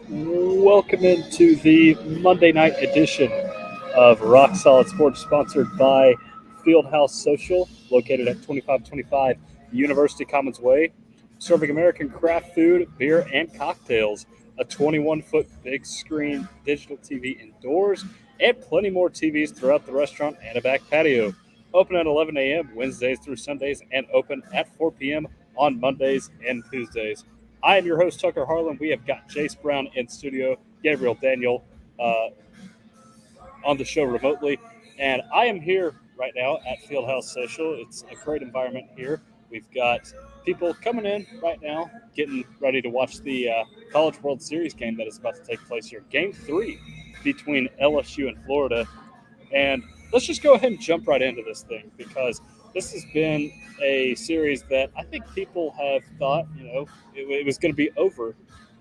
Welcome into the Monday night edition of Rock Solid Sports, sponsored by Fieldhouse Social, located at 2525 University Commons Way, serving American craft food, beer, and cocktails. A 21-foot big screen digital TV indoors, and plenty more TVs throughout the restaurant and a back patio. Open at 11 a.m. Wednesdays through Sundays, and open at 4 p.m. on Mondays and Tuesdays. I am your host, Tucker Harlan. We have got Jace Brown in studio, Gabriel Daniel uh, on the show remotely. And I am here right now at Fieldhouse Social. It's a great environment here. We've got people coming in right now, getting ready to watch the College World Series game that is about to take place here. Game 3 between LSU and Florida. And let's just go ahead and jump right into this thing, because this has been a series that I think people have thought, it was going to be over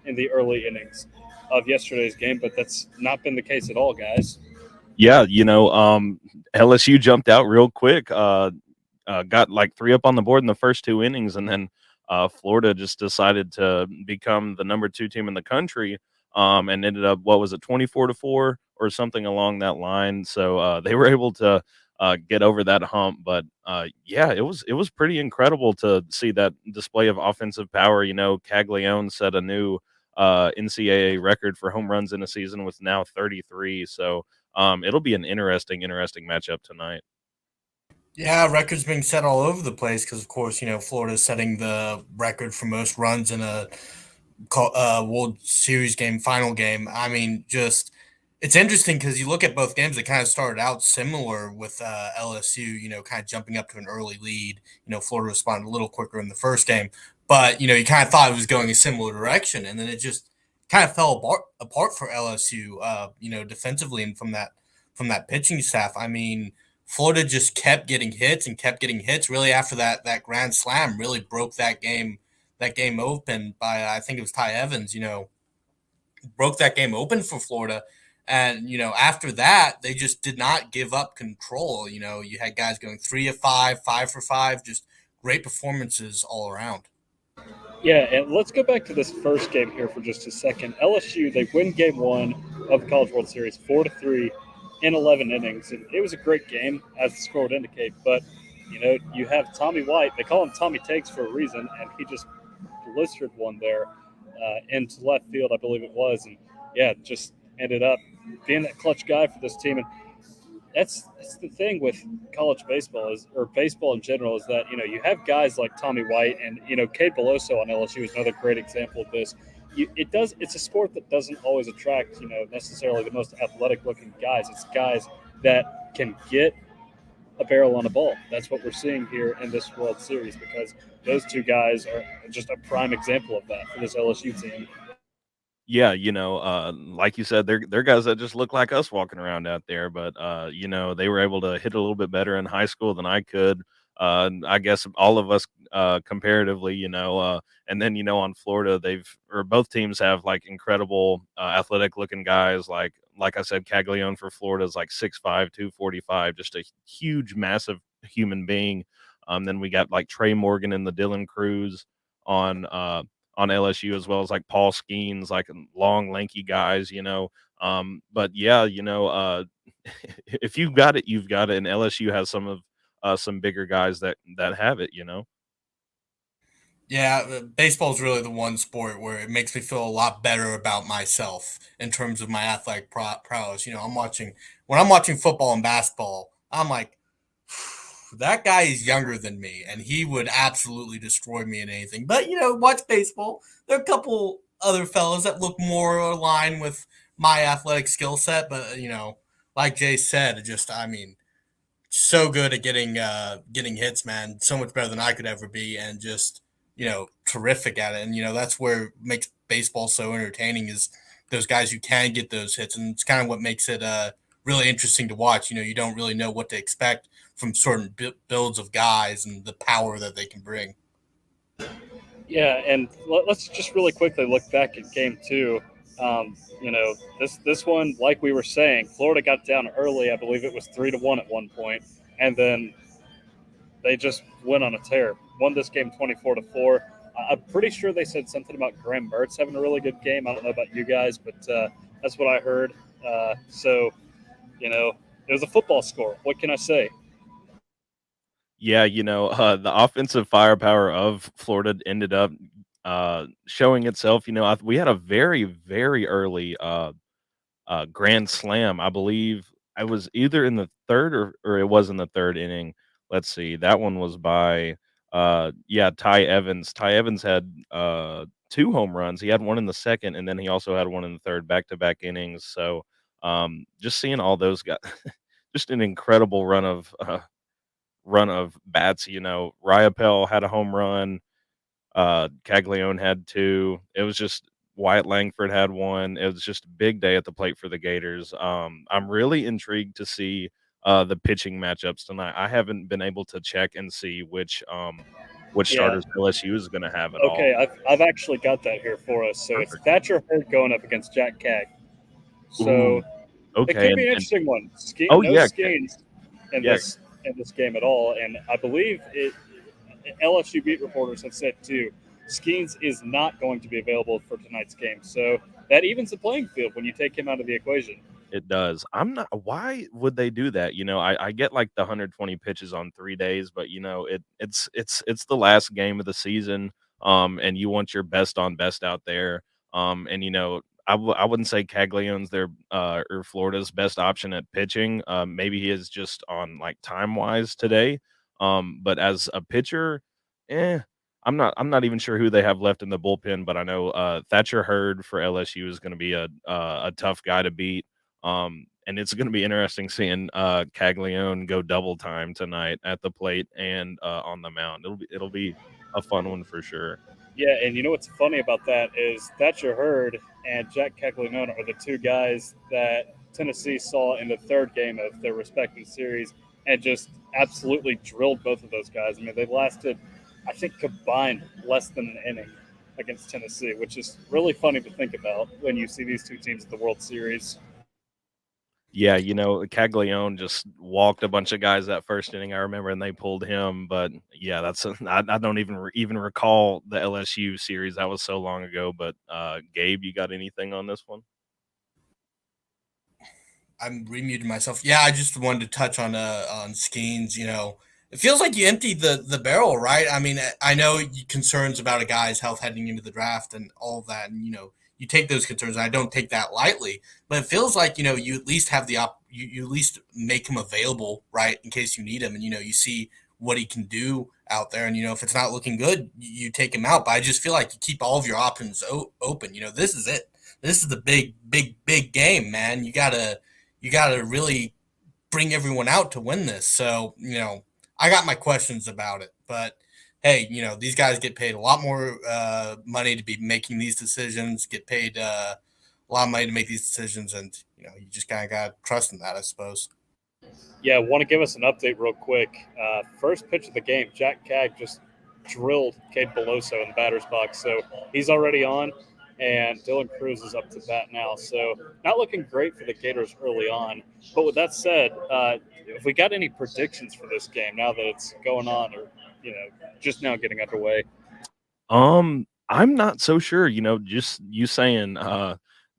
in the early innings of yesterday's game, but that's not been the case at all, guys. Yeah, LSU jumped out real quick, got like 3 up on the board in the first 2 innings, and then Florida just decided to become the number 2 team in the country, and ended up, 24-4 or something along that line. So they were able to get over that hump. But yeah, it was pretty incredible to see that display of offensive power. Caglione set a new NCAA record for home runs in a season with now 33. So it'll be an interesting matchup tonight. Yeah, records being set all over the place because, of course, Florida's setting the record for most runs in a World Series game, final game. I mean, it's interesting because you look at both games, they kind of started out similar with LSU, kind of jumping up to an early lead. Florida responded a little quicker in the first game, but, you kind of thought it was going a similar direction, and then it just kind of fell apart for LSU, defensively and from that pitching staff. I mean, Florida just kept getting hits and kept getting hits. Really, after that grand slam, really broke that game open by, I think it was Ty Evans. Broke that game open for Florida, and after that they just did not give up control. You had guys going 3 of 5, 5 for 5, just great performances all around. Yeah, and let's go back to this first game here for just a second. LSU, they win game 1 of the College World Series 4-3 in 11 innings. And it was a great game, as the score would indicate. But, you have Tommy White. They call him Tommy Takes for a reason, and he just blistered one there into left field, I believe it was. And, yeah, just ended up being that clutch guy for this team. And that's the thing with college baseball or baseball in general, is that, you have guys like Tommy White and, Cade Beloso on LSU is another great example of this. It's a sport that doesn't always attract, necessarily the most athletic looking guys. It's guys that can get a barrel on a ball. That's what we're seeing here in this World Series, because those two guys are just a prime example of that for this LSU team. Yeah, like you said, they're guys that just look like us walking around out there. But they were able to hit a little bit better in high school than I could. I guess all of us comparatively, and then on Florida, both teams have like incredible athletic looking guys. Like I said, Caglione for Florida is like 6'5", 245, just a huge, massive human being. Then we got like Trey Morgan and the Dylan Cruz on LSU, as well as like Paul Skeens, like long, lanky guys, But yeah, if you've got it, you've got it. And LSU has some bigger guys that have it, Yeah, baseball is really the one sport where it makes me feel a lot better about myself in terms of my athletic prowess. When I'm watching football and basketball, I'm like, that guy is younger than me, and he would absolutely destroy me in anything. But watch baseball. There are a couple other fellas that look more aligned with my athletic skill set. But like Jay said, so good at getting hits, man. So much better than I could ever be, and just terrific at it. And that's where it makes baseball so entertaining, is those guys who can get those hits, and it's kind of what makes it really interesting to watch. You don't really know what to expect from certain builds of guys and the power that they can bring. Yeah, and let's just really quickly look back at game 2. This one, like we were saying, Florida got down early. I believe it was 3-1 at one point, and then they just went on a tear. won this game 24-4. I'm pretty sure they said something about Graham Mertz having a really good game. I don't know about you guys, but that's what I heard. So, it was a football score. What can I say? Yeah, the offensive firepower of Florida ended up showing itself. We had a very, very early grand slam. I believe I was either in the third or it was in the third inning. Let's see. That one was by yeah, Ty Evans. Ty Evans had two home runs. He had one in the second, and then he also had one in the third, back to back innings. So just seeing all those guys, just an incredible run of bats. Ryapel had a home run. Caglione had two. It was just Wyatt Langford had one. It was just a big day at the plate for the Gators. I'm really intrigued to see the pitching matchups tonight. I haven't been able to check and see which Yeah. starters LSU is going to have at all. Okay, I've actually got that here for us. So it's Perfect. Thatcher Hurd going up against Jack Cag. Ooh, So it okay, could be an and interesting one. oh No yeah, Skeens in yeah, this game at all, and I believe LSU beat reporters have said too. Skeens is not going to be available for tonight's game, so that evens the playing field when you take him out of the equation. it does. I'm not. Why would they do that? I get like the 120 pitches on 3 days, but it's the last game of the season, and you want your best on best out there, and I wouldn't say Caglione's their or Florida's best option at pitching. Maybe he is just on like time wise today, but as a pitcher, eh. I'm not even sure who they have left in the bullpen, but I know Thatcher Hurd for LSU is going to be a tough guy to beat. And it's going to be interesting seeing Caglione go double time tonight at the plate and on the mound. It'll be a fun one for sure. Yeah, and you know what's funny about that is Thatcher Hurd and Jack Caglianone are the two guys that Tennessee saw in the third game of their respective series and just absolutely drilled both of those guys. I mean, they lasted, I think, combined less than an inning against Tennessee, which is really funny to think about when you see these two teams in the World Series. Yeah, Caglione just walked a bunch of guys that first inning. I remember, and they pulled him. But yeah, I don't even recall the LSU series. That was so long ago. But Gabe, you got anything on this one? I'm remuting myself. Yeah, I just wanted to touch on Skeens. It feels like you emptied the barrel, right? I mean, I know concerns about a guy's health heading into the draft and all of that, and you take those concerns. And I don't take that lightly, but it feels like you at least have you at least make him available, right, in case you need him, and you see what he can do out there, and if it's not looking good, you take him out. But I just feel like you keep all of your options open. This is it. This is the big, big, big game, man. You gotta really bring everyone out to win this. So, I got my questions about it, but hey, these guys get paid a lot more money to be making these decisions, get paid a lot of money to make these decisions, and you just kind of got to trust in that, I suppose. Yeah, want to give us an update real quick. First pitch of the game, Jack Cag just drilled Cade Beloso in the batter's box, so he's already on, and Dylan Cruz is up to bat now. So not looking great for the Gators early on. But with that said, if we got any predictions for this game now that it's going on, or just now getting underway? I'm not so sure. Just you saying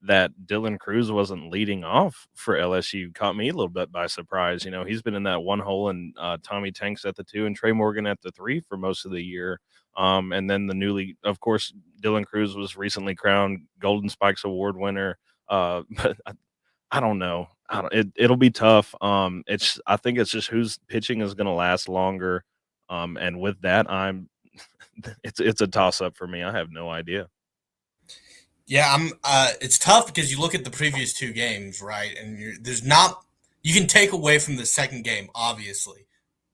that Dylan Cruz wasn't leading off for LSU caught me a little bit by surprise. He's been in that one hole, and Tommy Tanks at the two, and Trey Morgan at the three for most of the year. And then of course, Dylan Cruz was recently crowned Golden Spikes Award winner. But I don't know. It'll be tough. I think it's just whose pitching is going to last longer. And with that, it's a toss up for me. I have no idea. Yeah, I'm. It's tough because you look at the previous two games, right? And there's not. You can take away from the second game, obviously,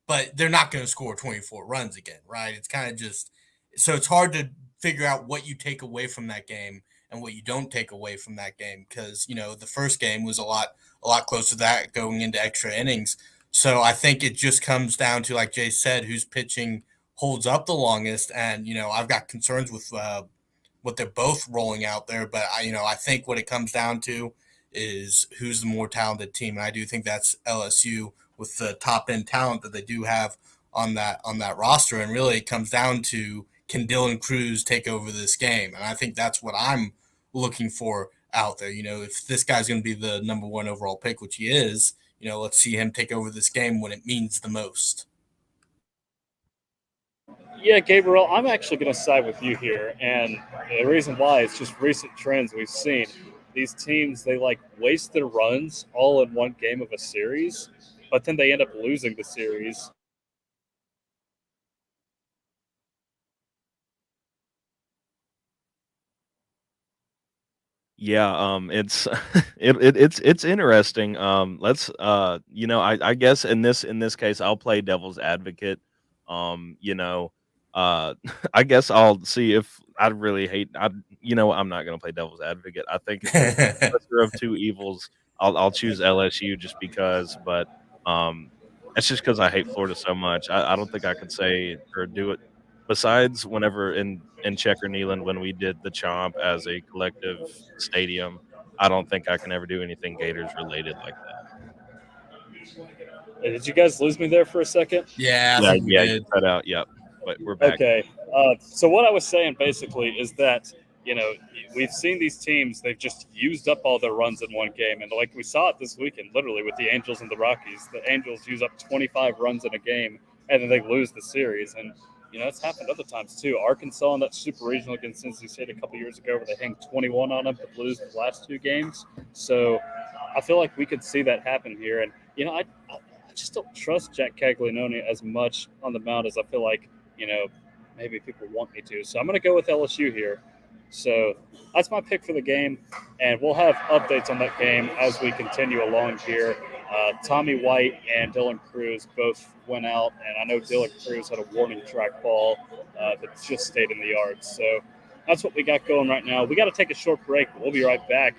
but they're not going to score 24 runs again, right? It's kind of just so it's hard to figure out what you take away from that game and what you don't take away from that game because the first game was a lot closer to that going into extra innings. So I think it just comes down to, like Jay said, who's pitching holds up the longest, and I've got concerns with what they're both rolling out there, but I think what it comes down to is who's the more talented team, and I do think that's LSU with the top end talent that they do have on that roster, and really it comes down to, can Dylan Cruz take over this game? And I think that's what I'm looking for out there. If this guy's going to be the number one overall pick, which he is, let's see him take over this game when it means the most. Yeah, Gabriel, I'm actually going to side with you here. And the reason why is just recent trends we've seen. These teams, they waste their runs all in one game of a series, but then they end up losing the series. Yeah, it's it's interesting. Let's I guess in this case I'll play devil's advocate. Um, you know, I guess I'll see if I really hate I'm not gonna play devil's advocate. I think if there's a lesser of two evils, I'll choose LSU just because, but it's just because I hate Florida so much. I don't think I could say or do it besides whenever in Checker Neyland when we did the Chomp as a collective stadium. I don't think I can ever do anything Gators related like that. Hey, did you guys lose me there for a second? Yeah, I Yeah, think we yeah, you did. cut out. Yep, but we're back. Okay. So what I was saying basically is that, we've seen these teams, they've just used up all their runs in one game. And like we saw it this weekend, literally with the Angels and the Rockies. The Angels use up 25 runs in a game and then they lose the series. And, it's happened other times too. Arkansas in that super regional against Cincinnati State a couple years ago where they hang 21 on them to lose the last two games. So I feel like we could see that happen here. And, I just don't trust Jack Caglianone as much on the mound as I feel like, maybe people want me to. So I'm going to go with LSU here. So that's my pick for the game, and we'll have updates on that game as we continue along here. Tommy White and Dylan Cruz both went out, and I know Dylan Cruz had a warning track ball that just stayed in the yard. So that's what we got going right now. We got to take a short break. We'll be right back.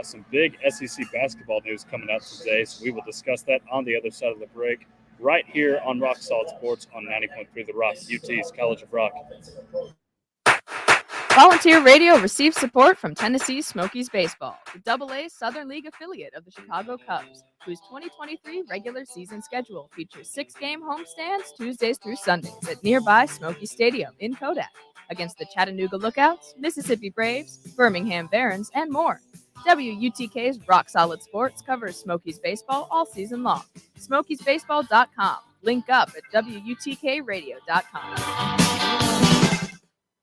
Some big SEC basketball news coming out today, so we will discuss that on the other side of the break, right here on Rock Solid Sports on 90.3 The Rock, UT's College of Rock. Volunteer Radio receives support from Tennessee Smokies Baseball, the AA Southern League affiliate of the Chicago Cubs, whose 2023 regular season schedule features 6-game homestands Tuesdays through Sundays at nearby Smoky Stadium in Kodak against the Chattanooga Lookouts, Mississippi Braves, Birmingham Barons, and more. WUTK's Rock Solid Sports covers Smokies baseball all season long. SmokiesBaseball.com. Link up at WUTKRadio.com.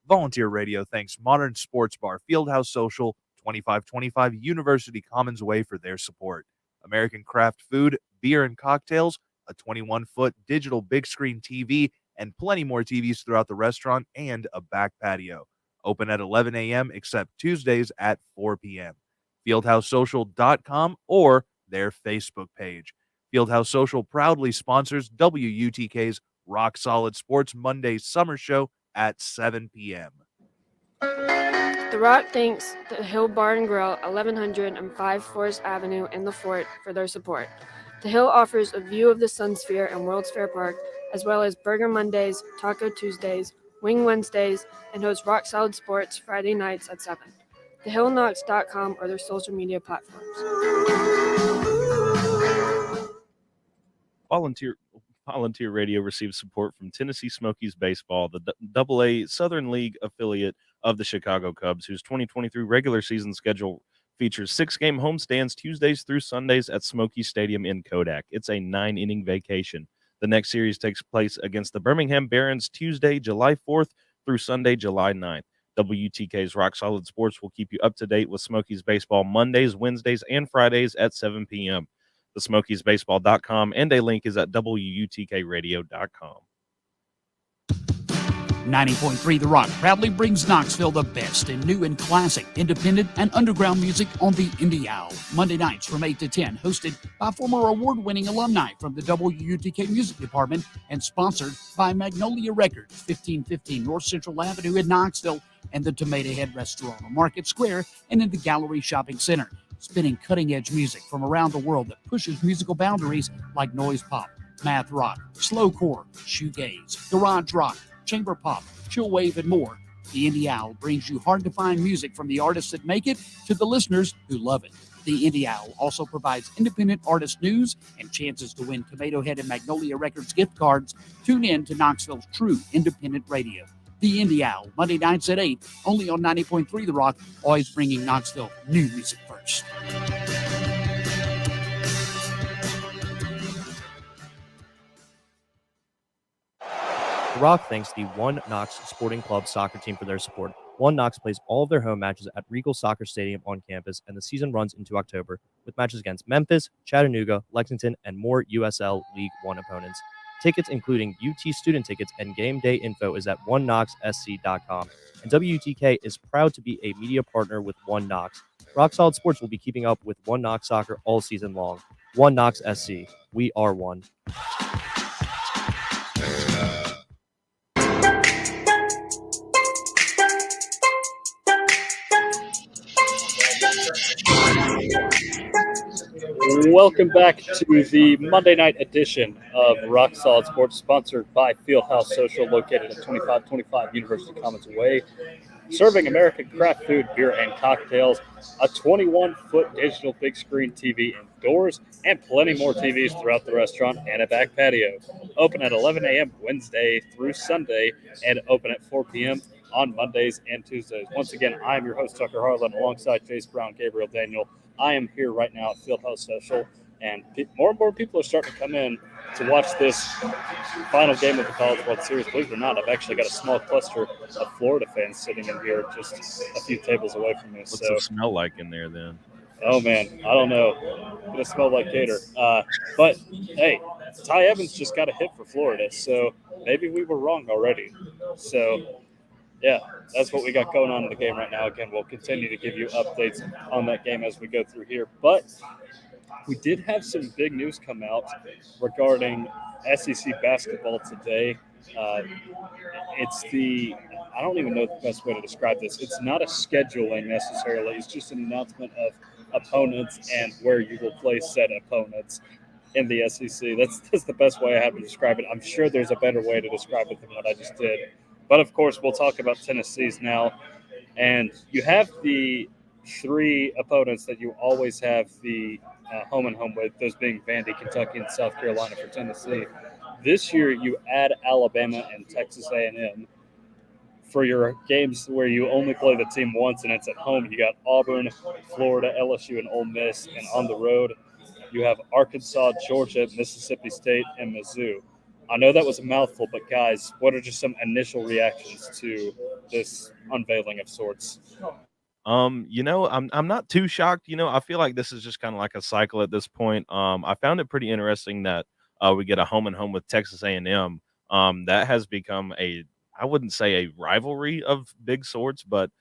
Volunteer Radio thanks Modern Sports Bar, Fieldhouse Social, 2525 University Commons Way for their support. American Craft Food, beer and cocktails, a 21-foot digital big screen TV, and plenty more TVs throughout the restaurant and a back patio. Open at 11 a.m. except Tuesdays at 4 p.m. FieldhouseSocial.com or their Facebook page. Fieldhouse Social proudly sponsors WUTK's Rock Solid Sports Monday Summer Show at 7 p.m. The Rock thanks the Hill Bar and Grill, 1105 Forest Avenue in the Fort for their support. The Hill offers a view of the Sun Sphere and World's Fair Park, as well as Burger Mondays, Taco Tuesdays, Wing Wednesdays, and hosts Rock Solid Sports Friday nights at 7. TheHillKnocks.com or their social media platforms. Volunteer Radio receives support from Tennessee Smokies Baseball, the AA Southern League affiliate of the Chicago Cubs, whose 2023 regular season schedule features 6-game homestands Tuesdays through Sundays at Smoky Stadium in Kodak. It's a 9-inning vacation. The next series takes place against the Birmingham Barons Tuesday, July 4th through Sunday, July 9th. WUTK's Rock Solid Sports will keep you up to date with Smokies Baseball Mondays, Wednesdays, and Fridays at 7 p.m. TheSmokiesBaseball.com, and a link is at WUTKRadio.com. 90.3 The Rock proudly brings Knoxville the best in new and classic, independent, and underground music on the Indie Owl. Monday nights from 8 to 10, hosted by former award-winning alumni from the WUTK Music Department and sponsored by Magnolia Records, 1515 North Central Avenue in Knoxville, and the Tomato Head Restaurant on Market Square and in the Gallery Shopping Center. Spinning cutting-edge music from around the world that pushes musical boundaries like noise pop, math rock, slowcore, shoegaze, garage rock, chamber pop, chill wave, and more. The Indie Owl brings you hard-to-find music from the artists that make it to the listeners who love it. The Indie Owl also provides independent artist news and chances to win Tomato Head and Magnolia Records gift cards. Tune in to Knoxville's true independent radio. The Indie Owl, Monday nights at 8, only on 90.3 The Rock, always bringing Knoxville new music first. The Rock thanks the One Knox Sporting Club soccer team for their support. One Knox plays all of their home matches at Regal Soccer Stadium on campus, and the season runs into October, with matches against Memphis, Chattanooga, Lexington, and more USL League One opponents. Tickets, including UT student tickets and game day info, is at oneknoxsc.com. And WUTK is proud to be a media partner with One Knox. Rock Solid Sports will be keeping up with One Knox soccer all season long. One Knox SC. We are one. Welcome back to the Monday night edition of Rock Solid Sports, sponsored by Fieldhouse Social, located at 2525 University Commons Way, serving American craft food, beer, and cocktails, a 21-foot digital big screen TV indoors, and plenty more TVs throughout the restaurant and a back patio. Open at 11 a.m. Wednesday through Sunday, and open at 4 p.m. on Mondays and Tuesdays. Once again, I'm your host, Tucker Harlan, alongside Jace Brown, Gabriel Daniel. I am here right now at Fieldhouse Social, and more and more people are starting to come in to watch this final game of the College World Series. Believe it or not, I've actually got a small cluster of Florida fans sitting in here just a few tables away from me. What's it smell like in there then? Oh, man, I don't know. It's going to smell like gator. But, hey, Ty Evans just got a hit for Florida, so maybe we were wrong already. So, yeah, that's what we got going on in the game right now. Again, we'll continue to give you updates on that game as we go through here. But we did have some big news come out regarding SEC basketball today. I don't even know the best way to describe this. It's not a scheduling necessarily. It's just an announcement of opponents and where you will play said opponents in the SEC. That's the best way I have to describe it. I'm sure there's a better way to describe it than what I just did. But, of course, we'll talk about Tennessee's now. And you have the three opponents that you always have the home and home with, those being Vandy, Kentucky, and South Carolina for Tennessee. This year, you add Alabama and Texas A&M. For your games where you only play the team once and it's at home, you got Auburn, Florida, LSU, and Ole Miss. And on the road, you have Arkansas, Georgia, Mississippi State, and Mizzou. I know that was a mouthful, but guys, what are just some initial reactions to this unveiling of sorts? I'm not too shocked. I feel like this is just kind of like a cycle at this point. I found it pretty interesting that we get a home and home with Texas A&M. That has become I wouldn't say a rivalry of big sorts, but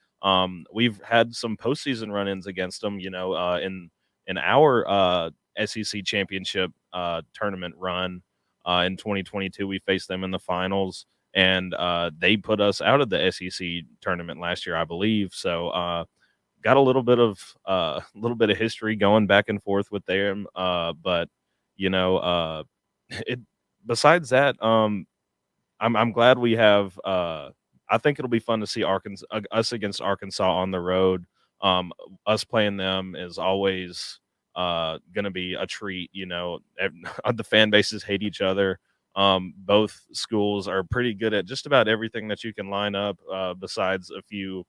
we've had some postseason run-ins against them. In our SEC championship tournament run in 2022, we faced them in the finals, and they put us out of the SEC tournament last year, I believe. So got a little bit of history going back and forth with them. But besides that, I'm glad we have. I think it'll be fun to see us against Arkansas on the road. Us playing them is always going to be a treat. The fan bases hate each other. Both schools are pretty good at just about everything that you can line up, besides a few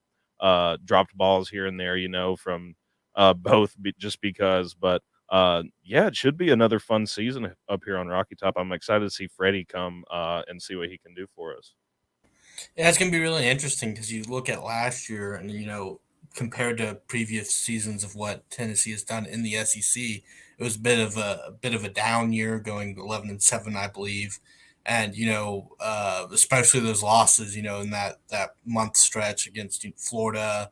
dropped balls here and there, from both just because. But it should be another fun season up here on Rocky Top. I'm excited to see Freddie come and see what he can do for us. Yeah, it's going to be really interesting because you look at last year and, compared to previous seasons of what Tennessee has done in the SEC, it was a bit of a down year, going 11-7, I believe. And, especially those losses, in that month stretch against Florida,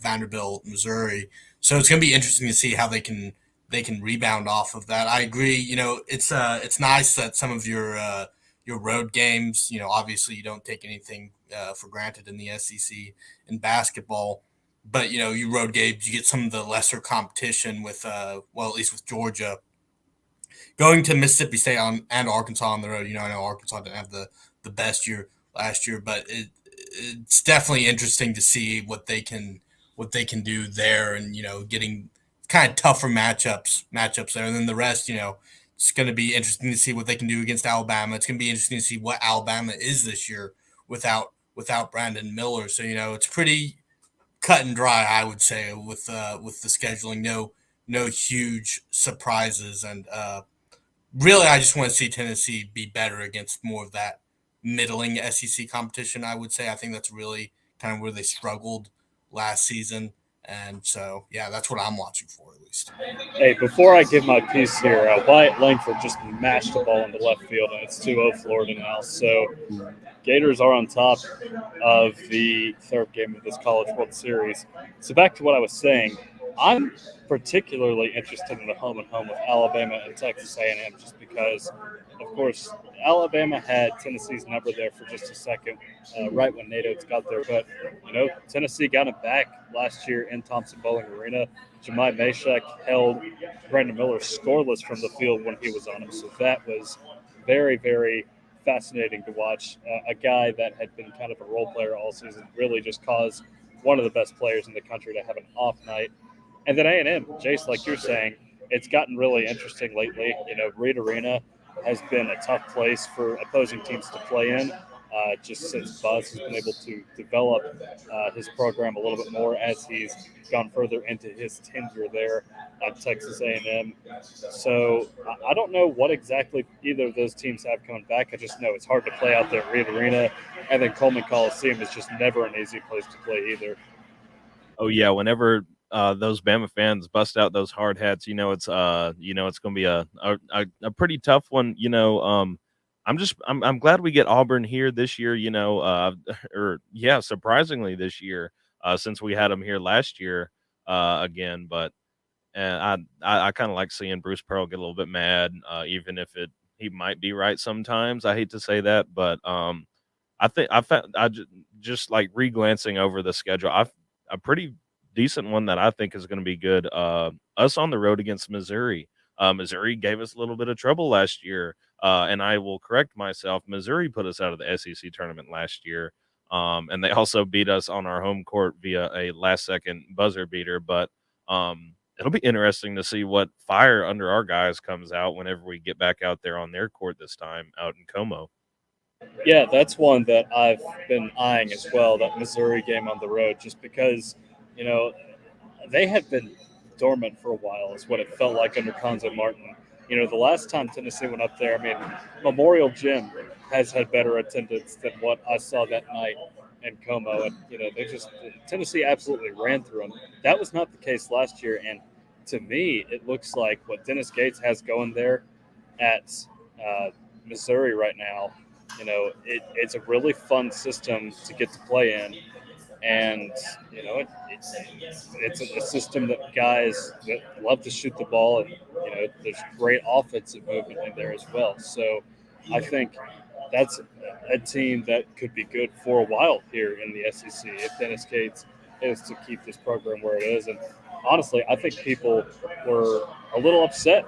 Vanderbilt, Missouri. So it's going to be interesting to see how they can rebound off of that. I agree. It's nice that some of your road games, obviously you don't take anything for granted in the SEC in basketball, but you road games, you get some of the lesser competition with, at least with Georgia. Going to Mississippi State and Arkansas on the road, I know Arkansas didn't have the best year last year, but it's definitely interesting to see what they can do there, and getting kind of tougher matchups there. And then the rest, it's going to be interesting to see what they can do against Alabama. It's going to be interesting to see what Alabama is this year without Brandon Miller. So it's pretty cut and dry, I would say, with the scheduling. No huge surprises, and really, I just want to see Tennessee be better against more of that middling SEC competition. I would say I think that's really kind of where they struggled last season, and so yeah, that's what I'm watching for at least. Hey, before I give my piece here, Wyatt Langford just mashed the ball into left field, and it's 2-0 Florida now. So Gators are on top of the third game of this College World Series. So back to what I was saying, I'm particularly interested in the home and home with Alabama and Texas A&M just because, of course, Alabama had Tennessee's number there for just a second, right when Nate Oates got there. But, Tennessee got him back last year in Thompson-Boling Arena. Jemai Meshack held Brandon Miller scoreless from the field when he was on him. So that was very, very fascinating to watch. A guy that had been kind of a role player all season really just caused one of the best players in the country to have an off night. And then A&M, Jace, like you're saying, it's gotten really interesting lately. Reed Arena has been a tough place for opposing teams to play in, just since Buzz has been able to develop his program a little bit more as he's gone further into his tenure there at Texas A&M. So I don't know what exactly either of those teams have coming back. I just know it's hard to play out there at Reed Arena, and then Coleman Coliseum is just never an easy place to play either. Oh yeah, whenever those Bama fans bust out those hard hats, it's going to be a pretty tough one. I'm glad we get Auburn here this year. Surprisingly this year, since we had them here last year again. But I kind of like seeing Bruce Pearl get a little bit mad, even if he might be right sometimes. I hate to say that, but I think just like re-glancing over the schedule, a pretty decent one that I think is going to be good. Us on the road against Missouri. Missouri gave us a little bit of trouble last year, and I will correct myself. Missouri put us out of the SEC tournament last year, and they also beat us on our home court via a last-second buzzer beater. But it'll be interesting to see what fire under our guys comes out whenever we get back out there on their court this time out in Como. Yeah, that's one that I've been eyeing as well, that Missouri game on the road, just because, they had been dormant for a while is what it felt like under Conzo Martin. The last time Tennessee went up there, Memorial Gym has had better attendance than what I saw that night in Como. And, Tennessee absolutely ran through them. That was not the case last year. And to me, it looks like what Dennis Gates has going there at Missouri right now, it's a really fun system to get to play in. And, it's a system that guys that love to shoot the ball, and, there's great offensive movement in there as well. So I think that's a team that could be good for a while here in the SEC if Dennis Gates is to keep this program where it is. And honestly, I think people were a little upset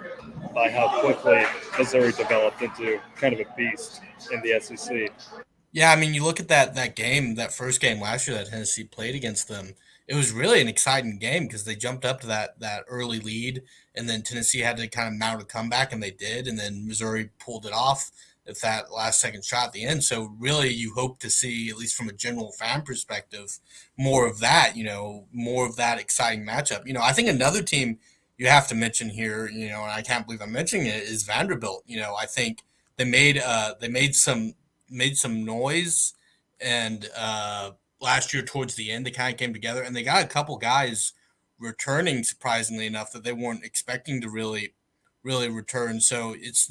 by how quickly Missouri developed into kind of a beast in the SEC. Yeah, you look at that first game last year that Tennessee played against them. It was really an exciting game because they jumped up to that early lead, and then Tennessee had to kind of mount a comeback, and they did, and then Missouri pulled it off with that last second shot at the end. So really, you hope to see, at least from a general fan perspective, more of that. More of that exciting matchup. I think another team you have to mention here, and I can't believe I'm mentioning it, is Vanderbilt. I think they made some noise, and last year towards the end they kind of came together, and they got a couple guys returning surprisingly enough that they weren't expecting to really return. So it's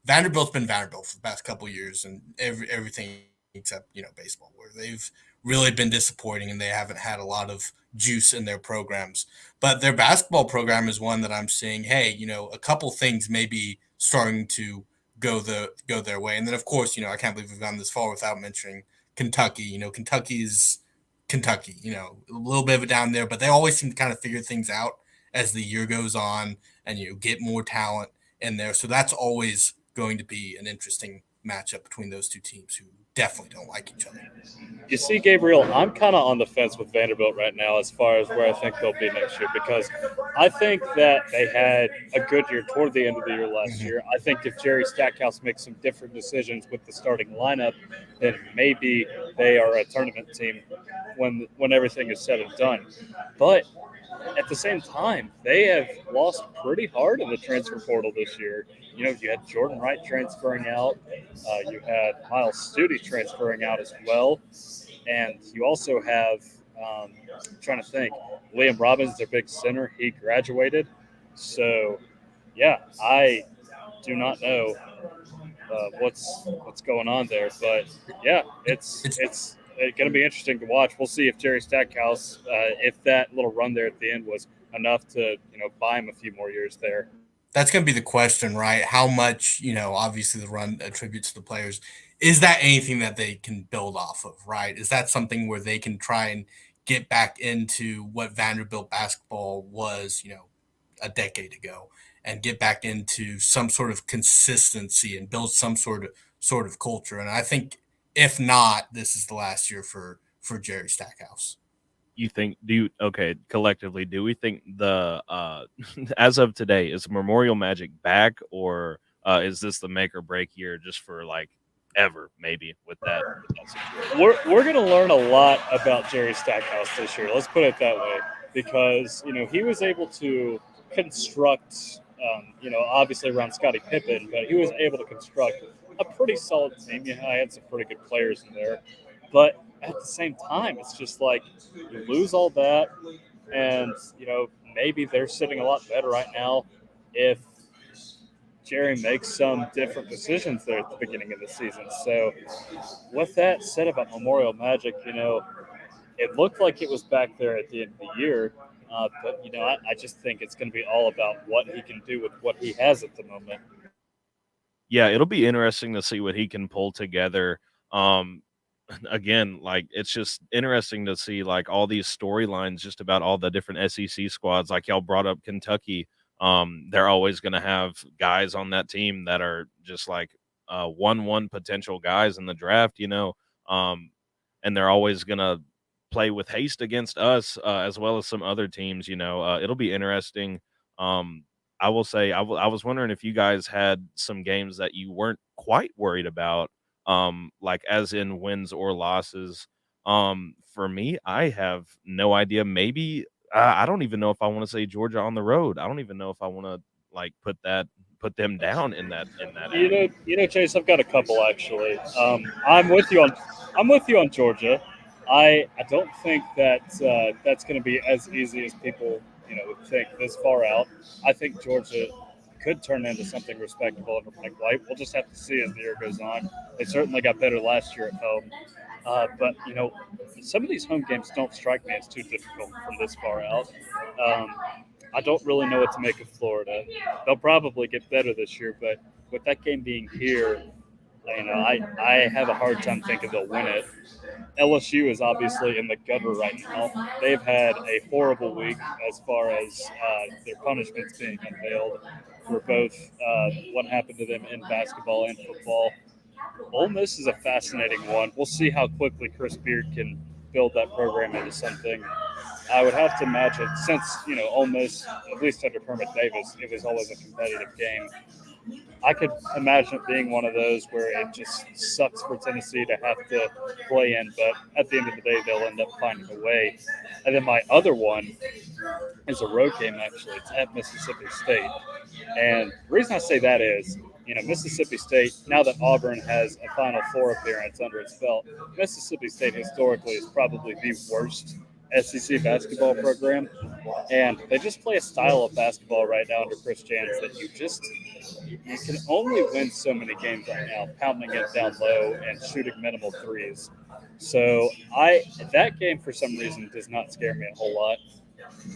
Vanderbilt's been Vanderbilt for the past couple of years, and everything except baseball, where they've really been disappointing and they haven't had a lot of juice in their programs. But their basketball program is one that I'm seeing, hey, a couple things may be starting to go their way. And then of course, I can't believe we've gone this far without mentioning Kentucky. Kentucky's Kentucky, a little bit of it down there, but they always seem to kind of figure things out as the year goes on and get more talent in there. So that's always going to be an interesting matchup between those two teams who definitely don't like each other. You see, Gabriel, I'm kind of on the fence with Vanderbilt right now as far as where I think they'll be next year because I think that they had a good year toward the end of the year last year. I think if Jerry Stackhouse makes some different decisions with the starting lineup, then maybe they are a tournament team when everything is said and done. But at the same time, they have lost pretty hard in the transfer portal this year. You know, you had Jordan Wright transferring out, you had Miles Studi transferring out as well, and you also have, I'm trying to think, Liam Robbins, their big center, he graduated. So, yeah, I do not know what's going on there, but yeah, it's going to be interesting to watch. We'll see if Jerry Stackhouse, if that little run there at the end was enough to buy him a few more years there. That's going to be the question, right? How much, obviously the run attributes to the players. Is that anything that they can build off of, right? Is that something where they can try and get back into what Vanderbilt basketball was, a decade ago and get back into some sort of consistency and build some sort of culture? And I think if not, this is the last year for Jerry Stackhouse. You think collectively, do we think the as of today is Memorial Magic back, or is this the make or break year just for like ever maybe with that situation? We're going to learn a lot about Jerry Stackhouse this year. Let's put it that way, because he was able to construct obviously around Scottie Pippen, but he was able to construct a pretty solid team. I had some pretty good players in there, but at the same time, it's just like you lose all that, and maybe they're sitting a lot better right now if Jerry makes some different decisions there at the beginning of the season. So, with that said about Memorial Magic, it looked like it was back there at the end of the year, but I just think it's going to be all about what he can do with what he has at the moment. Yeah, it'll be interesting to see what he can pull together. Again, like it's just interesting to see like all these storylines just about all the different SEC squads. Like y'all brought up Kentucky. They're always going to have guys on that team that are just like 1-1 potential guys in the draft, and they're always going to play with haste against us as well as some other teams. It'll be interesting. I will say I was wondering if you guys had some games that you weren't quite worried about, like as in wins or losses. For me, I have no idea. Maybe I don't even know if I want to say Georgia on the road. I don't even know if I want to like put them down in that. Chase, I've got a couple actually. I'm with you on Georgia. I don't think that that's going to be as easy as people would think this far out. I think Georgia could turn into something respectable under Mike White. We'll just have to see as the year goes on. They certainly got better last year at home. But some of these home games don't strike me as too difficult from this far out. I don't really know what to make of Florida. They'll probably get better this year, but with that game being here, I have a hard time thinking they'll win it. LSU is obviously in the gutter right now. They've had a horrible week as far as their punishments being unveiled for both what happened to them in basketball and football. Ole Miss is a fascinating one. We'll see how quickly Chris Beard can build that program into something. I would have to imagine, since Ole Miss, at least under Kermit Davis, it was always a competitive game. I could imagine it being one of those where it just sucks for Tennessee to have to play in, but at the end of the day, they'll end up finding a way. And then my other one is a road game, actually. It's at Mississippi State. And the reason I say that is, Mississippi State, now that Auburn has a Final Four appearance under its belt, Mississippi State historically is probably the worst SEC basketball program. And they just play a style of basketball right now under Chris Jans that you can only win so many games right now, pounding it down low and shooting minimal threes. So that game for some reason does not scare me a whole lot.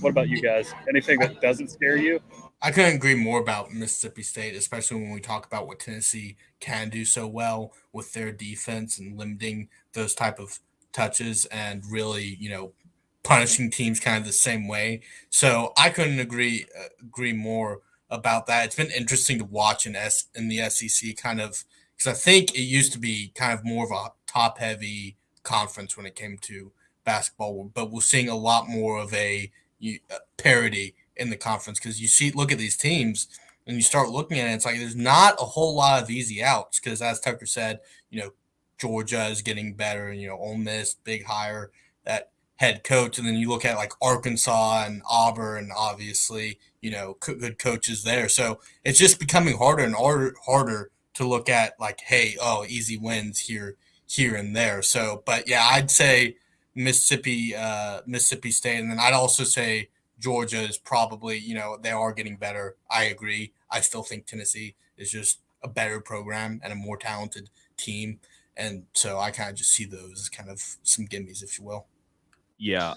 What about you guys? Anything that doesn't scare you? I couldn't agree more about Mississippi State, especially when we talk about what Tennessee can do so well with their defense and limiting those type of touches and really, punishing teams kind of the same way. So I couldn't agree more about that. It's been interesting to watch in the SEC kind of because I think it used to be kind of more of a top heavy conference when it came to basketball, but we're seeing a lot more of a parity in the conference because look at these teams and you start looking at it, it's like there's not a whole lot of easy outs because, as Tucker said, Georgia is getting better, and Ole Miss, big hire that head coach, and then you look at like Arkansas and Auburn, obviously, good coaches there. So it's just becoming harder and harder to look at like, hey, easy wins here and there. So, but yeah, I'd say Mississippi State, and then I'd also say Georgia is probably, they are getting better. I agree. I still think Tennessee is just a better program and a more talented team. And so I kind of just see those as kind of some gimmies, if you will. Yeah,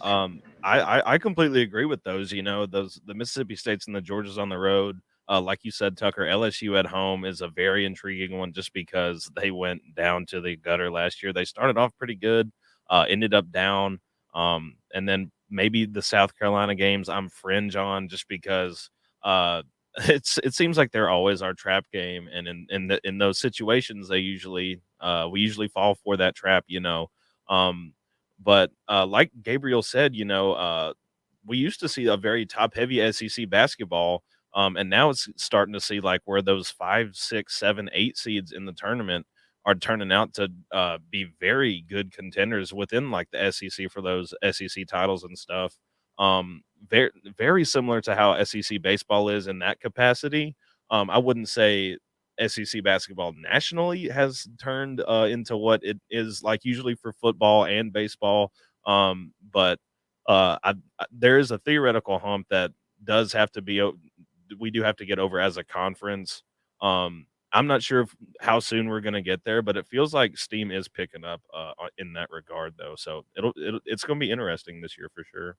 I completely agree with those. The Mississippi States and the Georgias on the road. Like you said, Tucker, LSU at home is a very intriguing one just because they went down to the gutter last year. They started off pretty good, ended up down, and then maybe the South Carolina games I'm fringe on just because it seems like they're always our trap game, and in those situations we usually fall for that trap. But like Gabriel said, we used to see a very top heavy SEC basketball. And now it's starting to see like where those 5, 6, 7, 8 seeds in the tournament are turning out to be very good contenders within like the SEC for those SEC titles and stuff. Very, very similar to how SEC baseball is in that capacity. I wouldn't say SEC basketball nationally has turned into what it is like usually for football and baseball. But there is a theoretical hump that does have to be we do have to get over as a conference. I'm not sure how soon we're going to get there, but it feels like steam is picking up in that regard, though. So it's going to be interesting this year for sure.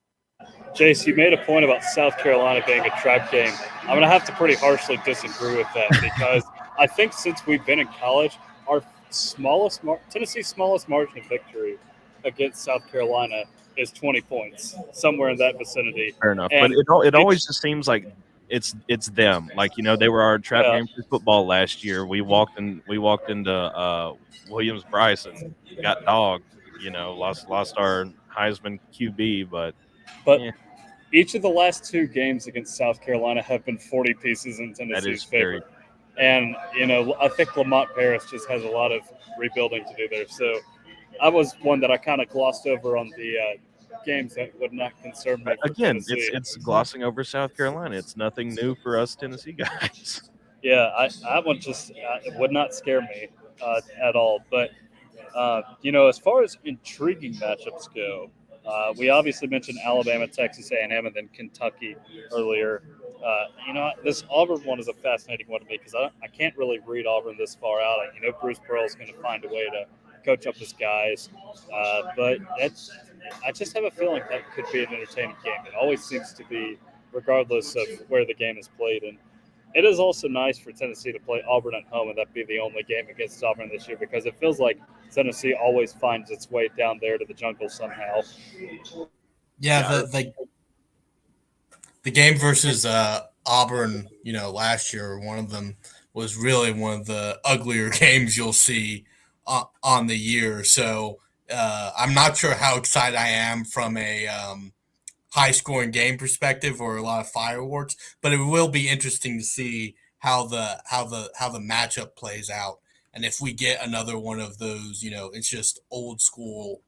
Jace, you made a point about South Carolina being a trap game. I'm going to have to pretty harshly disagree with that because I think since we've been in college, our Tennessee's smallest margin of victory against South Carolina is 20 points, somewhere in that vicinity. Fair enough, And but it always just seems like it's them. Like they were our trap game for football last year. We walked into Williams Brice and got dogged. Lost our Heisman QB, but each of the last 2 games against South Carolina have been 40 pieces in Tennessee's favor. And, I think Lamont Paris just has a lot of rebuilding to do there. So I was one that I kind of glossed over on the games that would not concern me. Again, it's glossing over South Carolina. It's nothing new for us Tennessee guys. Yeah, that one just it would not scare me at all. But, as far as intriguing matchups go, we obviously mentioned Alabama, Texas A&M, and then Kentucky earlier. This Auburn one is a fascinating one to me because I can't really read Auburn this far out. Bruce Pearl is going to find a way to coach up his guys, but I just have a feeling that could be an entertaining game. It always seems to be, regardless of where the game is played. And it is also nice for Tennessee to play Auburn at home and that be the only game against Auburn this year because it feels like Tennessee always finds its way down there to the jungle somehow. Yeah, the game versus Auburn, last year, one of them was really one of the uglier games you'll see on the year. So I'm not sure how excited I am from a high scoring game perspective or a lot of fireworks, but it will be interesting to see how the matchup plays out. And if we get another one of those, it's just old school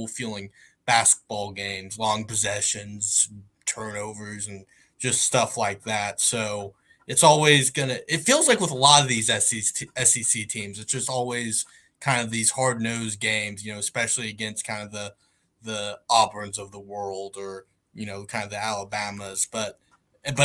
feeling basketball games, long possessions, turnovers, and just stuff like that. So it's always it feels like with a lot of these SEC teams, it's just always kind of these hard-nosed games, especially against kind of the Auburns of the world or, kind of the Alabamas. But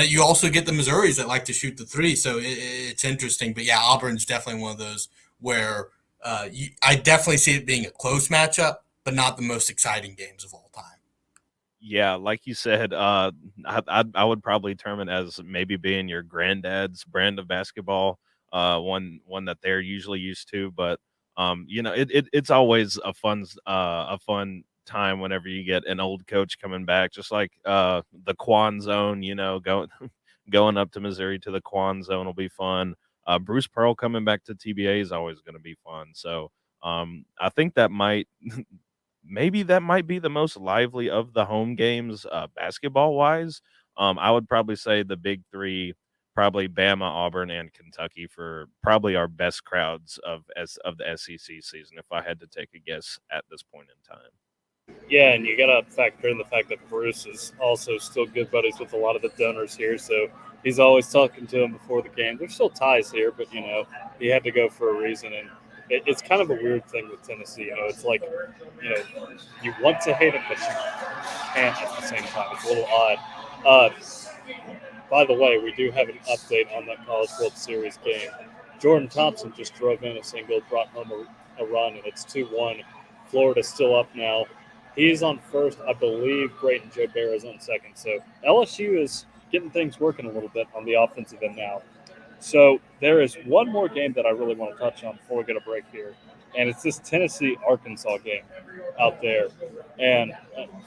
you also get the Missouris that like to shoot the three. So it's interesting. But yeah, Auburn's definitely one of those where I definitely see it being a close matchup, but not the most exciting games of all time. Yeah, like you said, I would probably term it as maybe being your granddad's brand of basketball, one that they're usually used to. But it's always a fun time whenever you get an old coach coming back, just like the Quan Zone. Going up to Missouri to the Quan Zone will be fun. Bruce Pearl coming back to TBA is always going to be fun. So I think that might maybe that might be the most lively of the home games basketball wise. I would probably say the big three, probably Bama, Auburn, and Kentucky for probably our best crowds of the SEC season. If I had to take a guess at this point in time. Yeah, and you got to factor in the fact that Bruce is also still good buddies with a lot of the donors here, so he's always talking to them before the game. There's still ties here, but he had to go for a reason, and it's kind of a weird thing with Tennessee. It's like you want to hate him, but you can't at the same time. It's a little odd. Uh, by the way, we do have an update on that College World Series game. Jordan Thompson just drove in a single, brought home a run, and it's 2-1. Florida's still up now. He's on first. I believe Brayton Joe Barra is on second. So LSU is getting things working a little bit on the offensive end now. So there is one more game that I really want to touch on before we get a break here, and it's this Tennessee-Arkansas game out there. And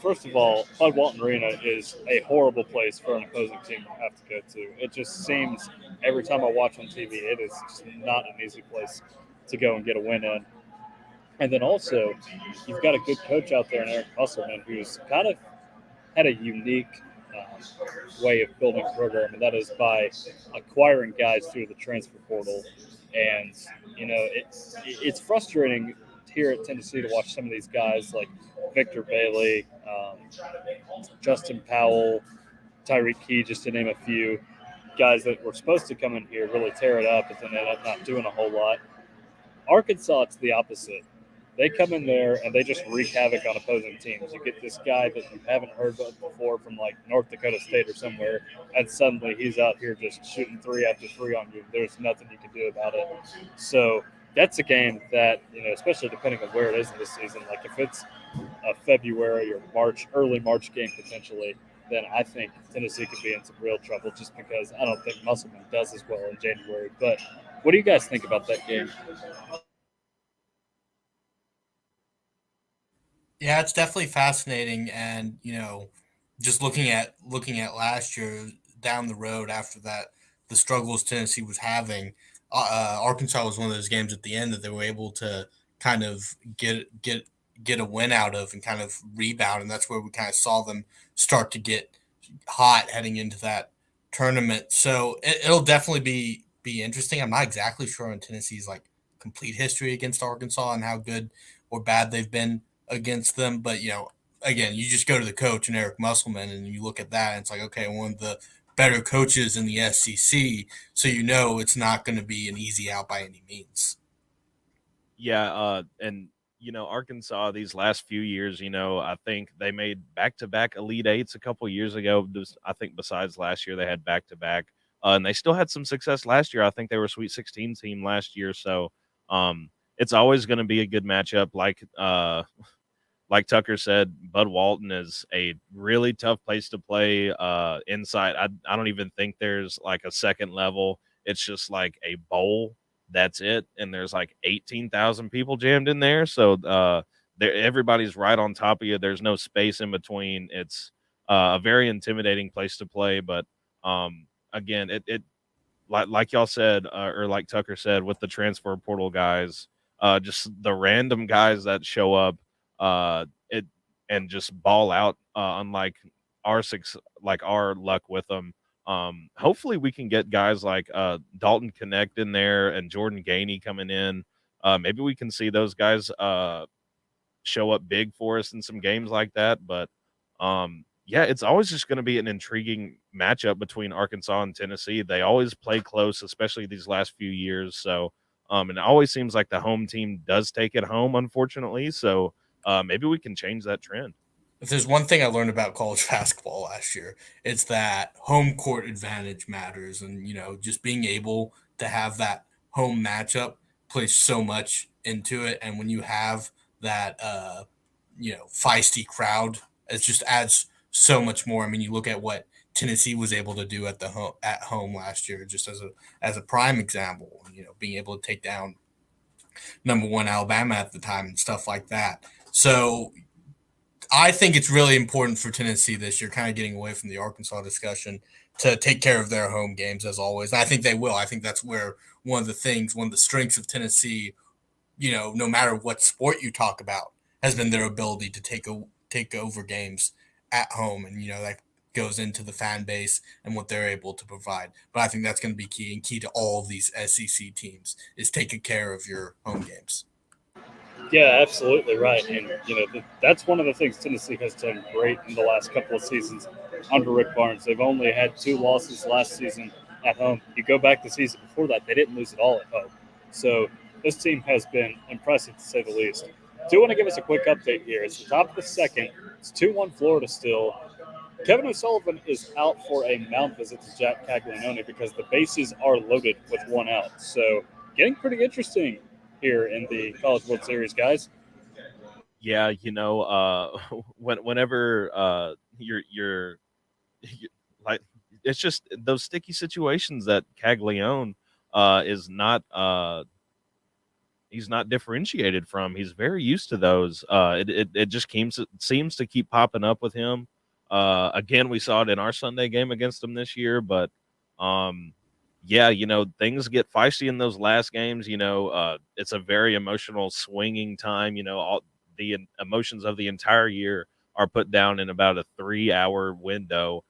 first of all, Bud Walton Arena is a horrible place for an opposing team to have to go to. It just seems every time I watch on TV, it is just not an easy place to go and get a win in. And then also, you've got a good coach out there in Eric Musselman who's kind of had a unique way of building a program, and that is by acquiring guys through the transfer portal. And, it's frustrating here at Tennessee to watch some of these guys like Victor Bailey, Justin Powell, Tyreek Key, just to name a few guys that were supposed to come in here, really tear it up, but then end up not doing a whole lot. Arkansas, it's the opposite. They come in there and they just wreak havoc on opposing teams. You get this guy that you haven't heard of before from like North Dakota State or somewhere, and suddenly he's out here just shooting 3 after 3 on you. There's nothing you can do about it. So that's a game that, especially depending on where it is in this season, like if it's a February or March, early March game potentially, then I think Tennessee could be in some real trouble just because I don't think Musselman does as well in January. But what do you guys think about that game? Yeah, it's definitely fascinating, and just looking at last year down the road after that, the struggles Tennessee was having, Arkansas was one of those games at the end that they were able to kind of get a win out of and kind of rebound, and that's where we kind of saw them start to get hot heading into that tournament. So it'll definitely be interesting. I'm not exactly sure on Tennessee's like complete history against Arkansas and how good or bad they've been against them. But again, you just go to the coach and Eric Musselman, and you look at that, and it's like, okay, one of the better coaches in the SEC, so it's not going to be an easy out by any means. Yeah, and Arkansas these last few years, I think they made back-to-back Elite Eights a couple years ago. I think besides last year, they had back-to-back, and they still had some success last year. I think they were Sweet 16 team last year, so it's always going to be a good matchup. Like Tucker said, Bud Walton is a really tough place to play inside. I don't even think there's like a second level. It's just like a bowl. That's it. And there's like 18,000 people jammed in there. So everybody's right on top of you. There's no space in between. It's a very intimidating place to play. But again, it like y'all said, or like Tucker said, with the transfer portal guys, just the random guys that show up, it and just ball out, unlike our luck with them. Hopefully we can get guys like Dalton Connect in there and Jordan Gainey coming in. Maybe we can see those guys show up big for us in some games like that. But yeah, it's always just going to be an intriguing matchup between Arkansas and Tennessee. They always play close, especially these last few years. So and it always seems like the home team does take it home, unfortunately. So maybe we can change that trend. If there's one thing I learned about college basketball last year, it's that home court advantage matters. And, just being able to have that home matchup plays so much into it. And when you have that, feisty crowd, it just adds so much more. I mean, you look at what Tennessee was able to do at home last year, just as a prime example, being able to take down number 1 Alabama at the time and stuff like that. So I think it's really important for Tennessee this year, kind of getting away from the Arkansas discussion, to take care of their home games as always. And I think they will. I think that's where one of the strengths of Tennessee, no matter what sport you talk about, has been their ability to take over games at home, and that goes into the fan base and what they're able to provide. But I think that's going to be key, and key to all of these SEC teams is taking care of your home games. Yeah, absolutely right. And, that's one of the things Tennessee has done great in the last couple of seasons under Rick Barnes. They've only had 2 losses last season at home. You go back the season before that, they didn't lose at all at home. So this team has been impressive, to say the least. Do want to give us a quick update here. It's the top of the second. It's 2-1 Florida still. Kevin O'Sullivan is out for a mound visit to Jack Caglianone because the bases are loaded with 1 out. So getting pretty interesting here in the College World Series, guys. Yeah, whenever you're like, it's just those sticky situations that Caglione is not he's not differentiated from. He's very used to those. It just seems to keep popping up with him. Again, we saw it in our Sunday game against him this year, but yeah, things get feisty in those last games. It's a very emotional, swinging time. All the emotions of the entire year are put down in about a 3-hour window.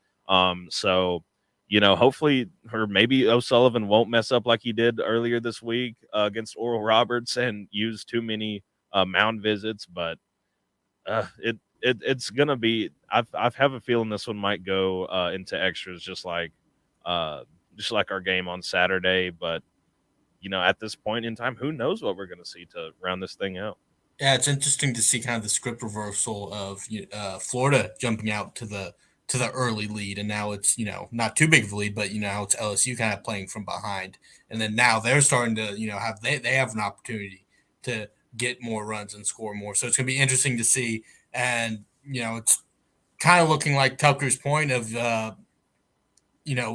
So, hopefully, or maybe O'Sullivan won't mess up like he did earlier this week against Oral Roberts and use too many mound visits. But it's gonna be. I have a feeling this one might go into extras, just like our game on Saturday. But at this point in time, who knows what we're going to see to round this thing out. Yeah, it's interesting to see kind of the script reversal of Florida jumping out to the early lead, and now it's not too big of a lead, but now it's LSU kind of playing from behind, and then now they're starting to have they have an opportunity to get more runs and score more. So it's going to be interesting to see, and it's kind of looking like Tucker's point of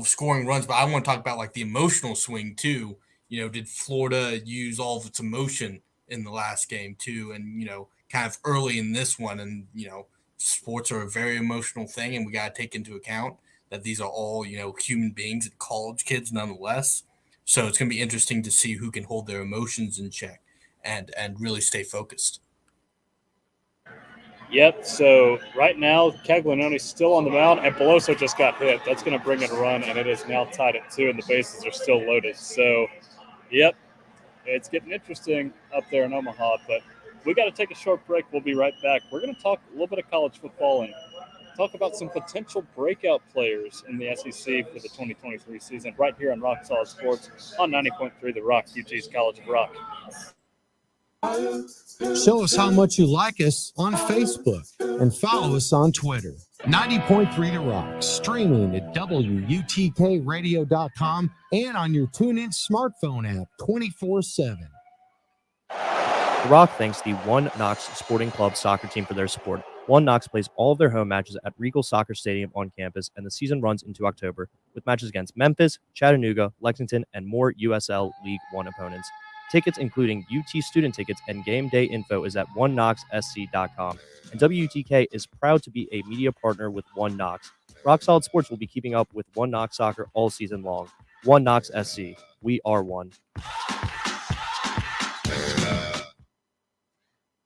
scoring runs, but I want to talk about like the emotional swing too. Did Florida use all of its emotion in the last game too, and kind of early in this one? And sports are a very emotional thing, and we got to take into account that these are all human beings and college kids nonetheless. So it's going to be interesting to see who can hold their emotions in check and really stay focused. Yep, so right now, Caglianone's still on the mound, and Peloso just got hit. That's going to bring in a run, and it is now tied at 2, and the bases are still loaded. So, yep, it's getting interesting up there in Omaha, but we got to take a short break. We'll be right back. We're going to talk a little bit of college football and talk about some potential breakout players in the SEC for the 2023 season right here on Rock Solid Sports on 90.3 The Rock, UG's College of Rock. Show us how much you like us on Facebook and follow us on Twitter. 90.3 The Rock, streaming at WUTKradio.com and on your TuneIn smartphone app 24/7. The Rock thanks the One Knox Sporting Club soccer team for their support. One Knox plays all of their home matches at Regal Soccer Stadium on campus, and the season runs into October with matches against Memphis, Chattanooga, Lexington, and more USL League One opponents. Tickets, including UT student tickets and game day info, is at oneknoxsc.com. And WUTK is proud to be a media partner with One Knox. Rock Solid Sports will be keeping up with One Knox soccer all season long. One Knox SC. We are one.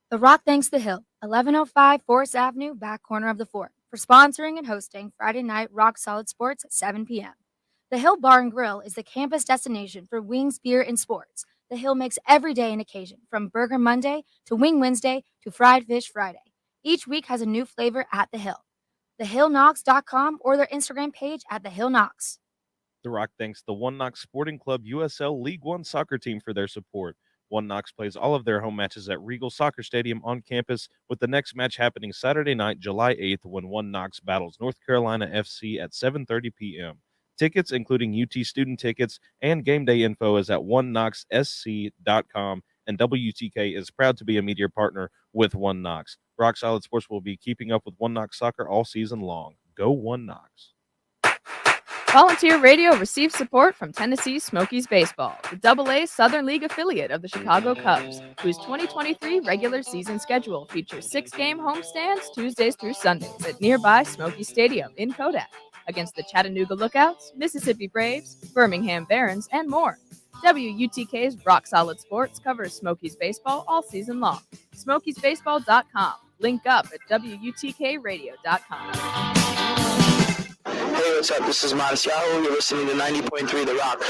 The Rock thanks The Hill, 1105 Forest Avenue, back corner of the fort, for sponsoring and hosting Friday night Rock Solid Sports at 7 p.m. The Hill Bar and Grill is the campus destination for wings, beer, and sports. The Hill makes every day an occasion, from Burger Monday to Wing Wednesday to Fried Fish Friday. Each week has a new flavor at The Hill. TheHillKnox.com or their Instagram page at The Hill Knox. The Rock thanks the One Knox Sporting Club USL League One soccer team for their support. One Knox plays all of their home matches at Regal Soccer Stadium on campus, with the next match happening Saturday night, July 8th, when One Knox battles North Carolina FC at 7:30 p.m. Tickets, including UT student tickets and game day info, is at oneknoxsc.com, and WUTK is proud to be a media partner with One Knox. Rock Solid Sports will be keeping up with One Knox soccer all season long. Go One Knox. Volunteer Radio receives support from Tennessee Smokies Baseball, the AA Southern League affiliate of the Chicago Cubs, whose 2023 regular season schedule features 6-game homestands Tuesdays through Sundays at nearby Smoky Stadium in Kodak against the Chattanooga Lookouts, Mississippi Braves, Birmingham Barons, and more. WUTK's Rock Solid Sports covers Smokies baseball all season long. SmokiesBaseball.com. Link up at WUTKRadio.com. Hey, what's up? This is Modest Yahoo. You're listening to 90.3 The Rock.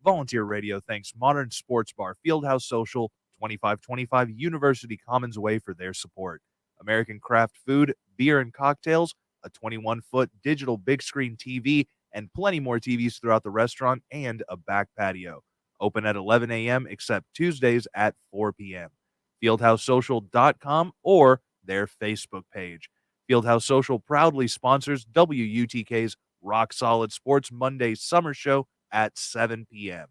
Volunteer Radio thanks Modern Sports Bar, Fieldhouse Social, 2525 University Commons Way for their support. American Craft Food, Beer and Cocktails, a 21-foot digital big screen TV, and plenty more TVs throughout the restaurant and a back patio. Open at 11 a.m. except Tuesdays at 4 p.m. FieldhouseSocial.com or their Facebook page. Fieldhouse Social proudly sponsors WUTK's Rock Solid Sports Monday Summer Show at 7 p.m.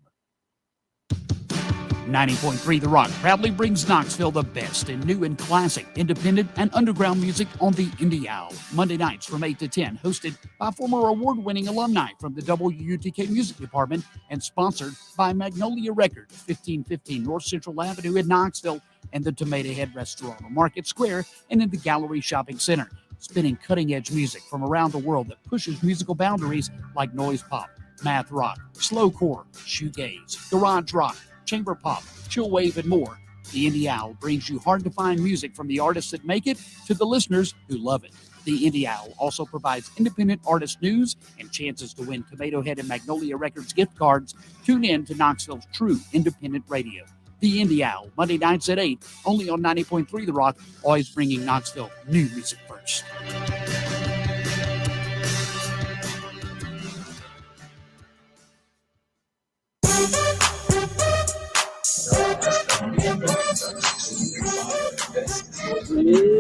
90.3 The Rock proudly brings Knoxville the best in new and classic, independent, and underground music on the Indie Owl. Monday nights from 8 to 10, hosted by former award-winning alumni from the WUTK Music Department and sponsored by Magnolia Records, 1515 North Central Avenue in Knoxville, and the Tomato Head Restaurant on Market Square and in the Gallery Shopping Center. Spinning cutting-edge music from around the world that pushes musical boundaries like noise pop, math rock, slowcore, shoegaze, garage rock, chamber pop, chill wave, and more. The Indie Owl brings you hard-to-find music from the artists that make it to the listeners who love it. The Indie Owl also provides independent artist news and chances to win Tomato Head and Magnolia Records gift cards. Tune in to Knoxville's true independent radio. The Indie Owl, Monday nights at 8, only on 90.3 The Rock, always bringing Knoxville new music first.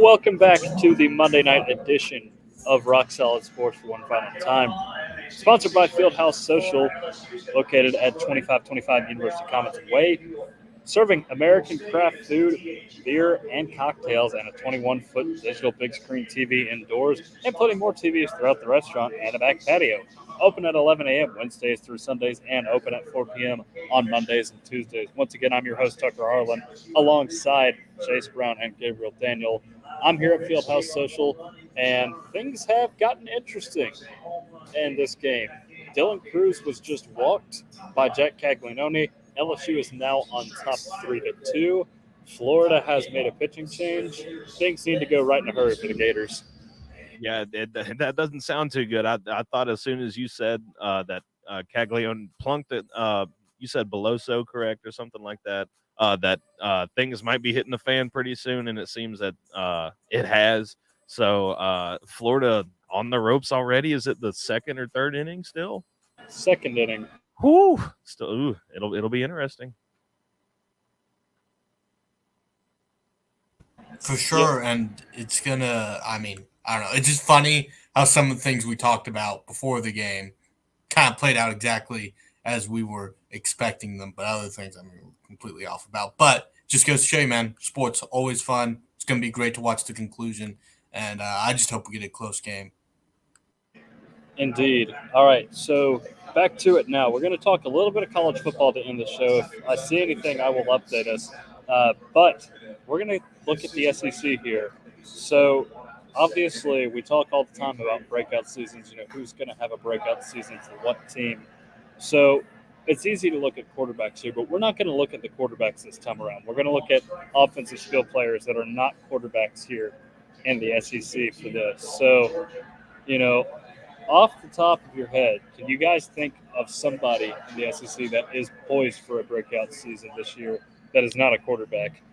Welcome back to the Monday night edition of Rock Solid Sports for one final time. Sponsored by Fieldhouse Social, located at 2525 University Commons Way, serving American craft food, beer, and cocktails, and a 21-foot digital big screen TV indoors, and plenty more TVs throughout the restaurant and a back patio. Open at 11 a.m. Wednesdays through Sundays, and open at 4 p.m. on Mondays and Tuesdays. Once again, I'm your host, Tucker Harlan, alongside Jace Brown and Gabriel Daniel. I'm here at Fieldhouse Social, and things have gotten interesting in this game. Dylan Cruz was just walked by Jack Caglianone. LSU is now on top 3-2. Florida has made a pitching change. Things need to go right in a hurry for the Gators. Yeah, that doesn't sound too good. I thought as soon as you said that Caglione plunked it, you said Beloso, correct, or something like that, that things might be hitting the fan pretty soon, and it seems that it has. So Florida on the ropes already. Is it the second or third inning still? Second inning. Whoo! Still, it'll be interesting. For sure, and it's gonna, I don't know. It's just funny how some of the things we talked about before the game kind of played out exactly as we were expecting them, but other things, we're completely off about. But just goes to show you, man, sports always fun. It's going to be great to watch the conclusion, and I just hope we get a close game. Indeed. All right, so back to it now. We're going to talk a little bit of college football to end the show. If I see anything, I will update us. But we're going to look at the SEC here. So obviously, we talk all the time about breakout seasons, who's going to have a breakout season for what team. So it's easy to look at quarterbacks here, but we're not going to look at the quarterbacks this time around. We're going to look at offensive skill players that are not quarterbacks here in the SEC for this. So, off the top of your head, can you guys think of somebody in the SEC that is poised for a breakout season this year that is not a quarterback?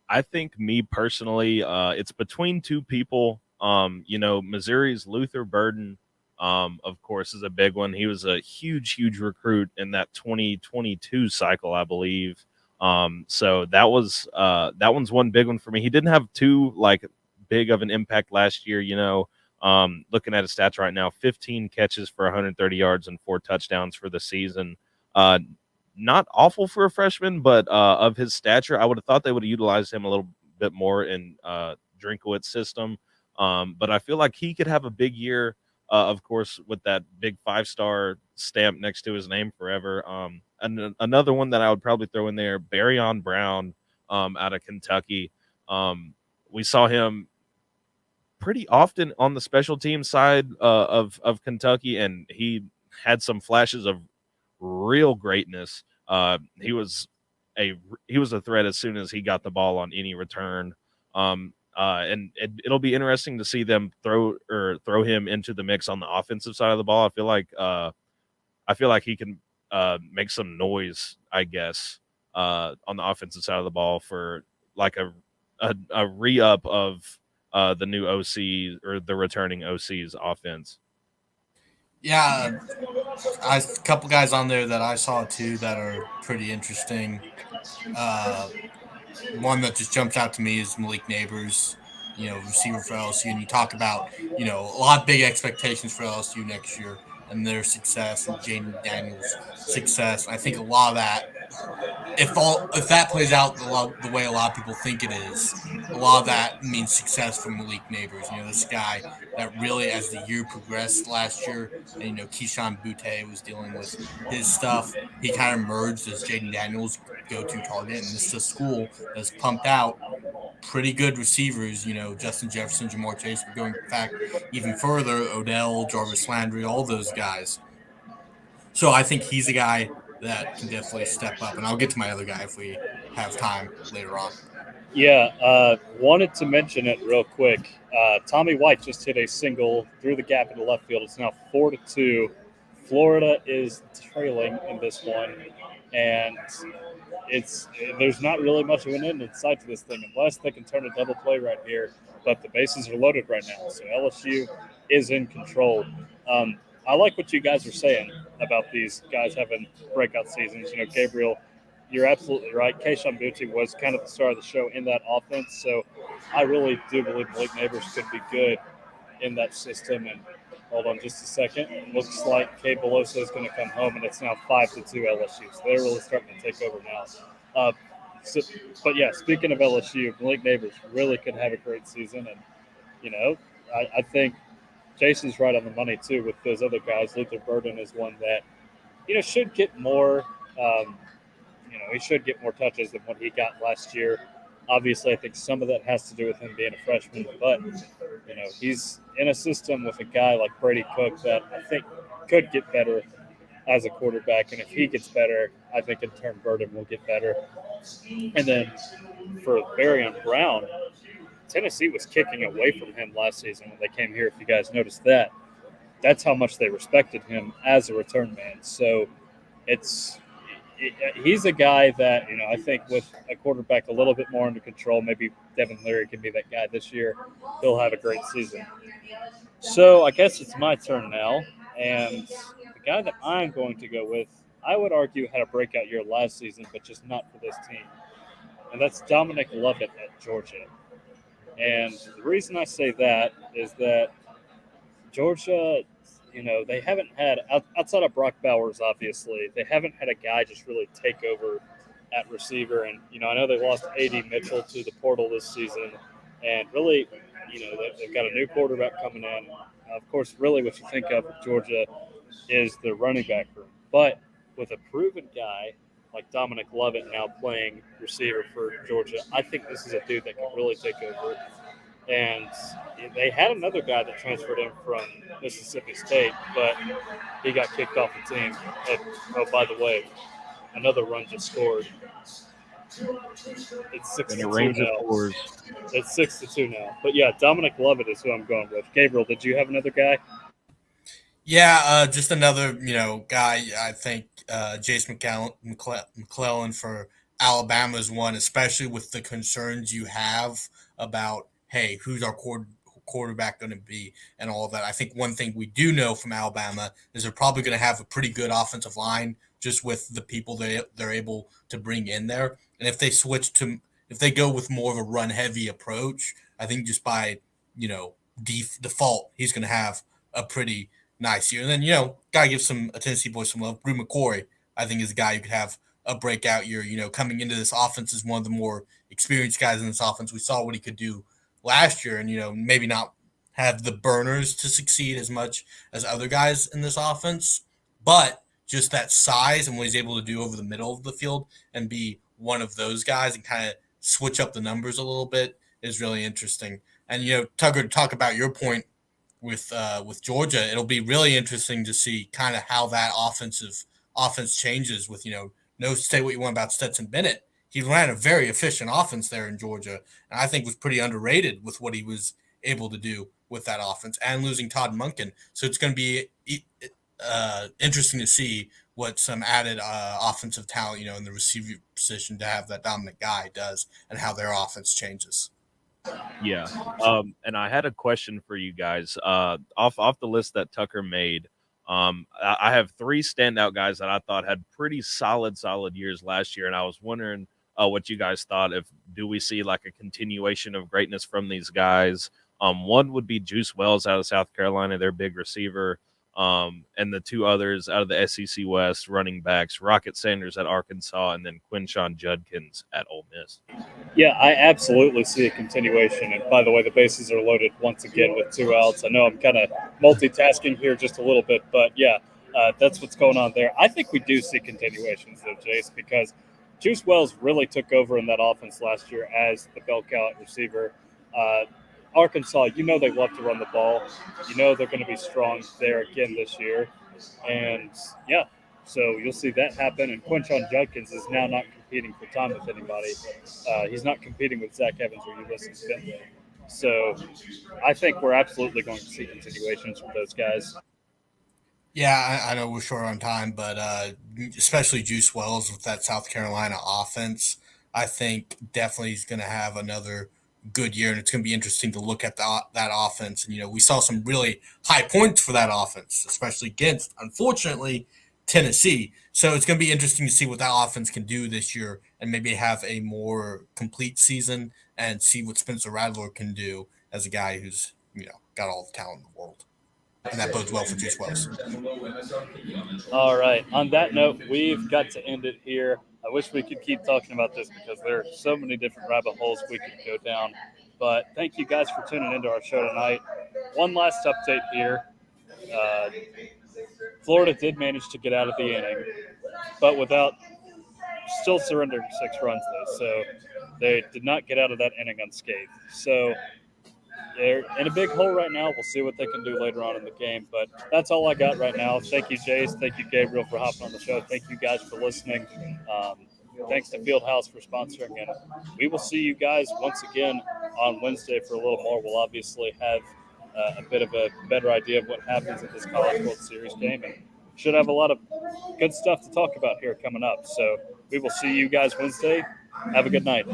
I think me personally, it's between two people. Missouri's Luther Burden, of course, is a big one. He was a huge recruit in that 2022 cycle, I believe. So that one's one big one for me. He didn't have too big of an impact last year, looking at his stats right now, 15 catches for 130 yards and 4 touchdowns for the season. Not awful for a freshman, but of his stature, I would have thought they would have utilized him a little bit more in Drinkowitz system. But I feel like he could have a big year, of course, with that big 5-star stamp next to his name forever. And another one that I would probably throw in there, Barryon Brown, out of Kentucky. We saw him pretty often on the special team side of Kentucky, and he had some flashes of real greatness. He was a threat as soon as he got the ball on any return. And it'll be interesting to see them throw him into the mix on the offensive side of the ball. I feel like he can make some noise, I guess, on the offensive side of the ball for like a re-up of the new OC or the returning OC's offense. Yeah, a couple guys on there that I saw too that are pretty interesting. One that just jumps out to me is Malik Neighbors, receiver for LSU. And you talk about, a lot of big expectations for LSU next year and their success and Jaden Daniels' success. I think a lot of that, if that plays out the way a lot of people think it is, a lot of that means success for Malik Neighbors. This guy that really, as the year progressed last year, and Keyshawn Butte was dealing with his stuff, he kind of emerged as Jaden Daniels' go-to target, and this is a school that's pumped out pretty good receivers. Justin Jefferson, Jamar Chase, but going back even further, Odell, Jarvis Landry, all those guys. So I think he's a guy that can definitely step up, and I'll get to my other guy if we have time later on. Yeah, wanted to mention it real quick. Tommy White just hit a single through the gap in the left field. It's now 4-2. Florida is trailing in this one, and there's not really much of an end in sight to this thing unless they can turn a double play right here. But the bases are loaded right now, so LSU is in control. I like what you guys are saying about these guys having breakout seasons. Gabriel, you're absolutely right. Keyshawn Butte was kind of the star of the show in that offense, so I really do believe Malik Neighbors could be good in that system. And hold on just a second. It looks like Kay Beloso is going to come home, and it's now 5-2 LSU. So they're really starting to take over now. But yeah, speaking of LSU, Malik Neighbors really could have a great season. And, I think Jason's right on the money, too, with those other guys. Luther Burden is one that, should get more he should get more touches than what he got last year. Obviously, I think some of that has to do with him being a freshman, but he's in a system with a guy like Brady Cook that I think could get better as a quarterback, and if he gets better, I think in turn Burden will get better. And then for Barryon Brown, Tennessee was kicking away from him last season when they came here. If you guys noticed that, that's how much they respected him as a return man. So he's a guy that, I think with a quarterback a little bit more under control, maybe Devin Leary can be that guy this year. He'll have a great season. So I guess it's my turn now. And the guy that I'm going to go with, I would argue had a breakout year last season, but just not for this team. And that's Dominic Lovett at Georgia. And the reason I say that is that Georgia, they haven't had, outside of Brock Bowers, obviously, they haven't had a guy just really take over at receiver. And, I know they lost A.D. Mitchell to the portal this season. And really, they've got a new quarterback coming in. Of course, really what you think of with Georgia is the running back room. But with a proven guy like Dominic Lovett now playing receiver for Georgia, I think this is a dude that can really take over. And they had another guy that transferred in from Mississippi State, but he got kicked off the team. And, oh, by the way, another run just scored. It's 6-2 now. It's 6-2 now. But yeah, Dominic Lovett is who I'm going with. Gabriel, did you have another guy? Yeah, just another, guy. I think Jace McClellan for Alabama is one, especially with the concerns you have about, hey, who's our quarterback going to be and all of that. I think one thing we do know from Alabama is they're probably going to have a pretty good offensive line just with the people they're able to bring in there. And if they go with more of a run-heavy approach, I think just by, default, he's going to have a pretty nice year. And then, gotta give some Tennessee boys some love. Brew McCoy, I think, is a guy who could have a breakout year. Coming into this offense is one of the more experienced guys in this offense. We saw what he could do last year, and maybe not have the burners to succeed as much as other guys in this offense, but just that size and what he's able to do over the middle of the field and be one of those guys and kind of switch up the numbers a little bit is really interesting. And Tucker, to talk about your point with Georgia, it'll be really interesting to see kind of how that offense changes with no say what you want about Stetson Bennett. He ran a very efficient offense there in Georgia, and I think was pretty underrated with what he was able to do with that offense, and losing Todd Monken. So it's going to be interesting to see what some added offensive talent, in the receiver position to have that dominant guy does, and how their offense changes. Yeah. And I had a question for you guys. Off the list that Tucker made, I have 3 standout guys that I thought had pretty solid years last year, and I was wondering what you guys thought. Do we see like a continuation of greatness from these guys? One would be Juice Wells out of South Carolina, their big receiver. And the 2 others out of the SEC West running backs, Rocket Sanders at Arkansas, and then Quinshon Judkins at Ole Miss. Yeah, I absolutely see a continuation. And by the way, the bases are loaded once again with 2 outs. I know I'm kind of multitasking here just a little bit, but yeah, that's what's going on there. I think we do see continuations, though, Jace, because Juice Wells really took over in that offense last year as the bell cow receiver. Arkansas, they love to run the ball. They're going to be strong there again this year. And, yeah, so you'll see that happen. And Quinshon Judkins is now not competing for time with anybody. He's not competing with Zach Evans or Ulysses Bentley. So I think we're absolutely going to see continuations from those guys. Yeah, I know we're short on time, but especially Juice Wells with that South Carolina offense, I think definitely he's going to have another good year, and it's going to be interesting to look at that offense. And we saw some really high points for that offense, especially against, unfortunately, Tennessee. So it's going to be interesting to see what that offense can do this year, and maybe have a more complete season and see what Spencer Rattler can do as a guy who's got all the talent in the world. And that bodes well for Juice Wells. All right. On that note, we've got to end it here. I wish we could keep talking about this because there are so many different rabbit holes we could go down. But thank you guys for tuning into our show tonight. One last update here. Florida did manage to get out of the inning, but without still surrendering 6 runs, though. So they did not get out of that inning unscathed. So they're in a big hole right now. We'll see what they can do later on in the game. But that's all I got right now. Thank you, Jace. Thank you, Gabriel, for hopping on the show. Thank you guys for listening. Thanks to Fieldhouse for sponsoring. And we will see you guys once again on Wednesday for a little more. We'll obviously have a bit of a better idea of what happens at this College World Series game. And should have a lot of good stuff to talk about here coming up. So we will see you guys Wednesday. Have a good night.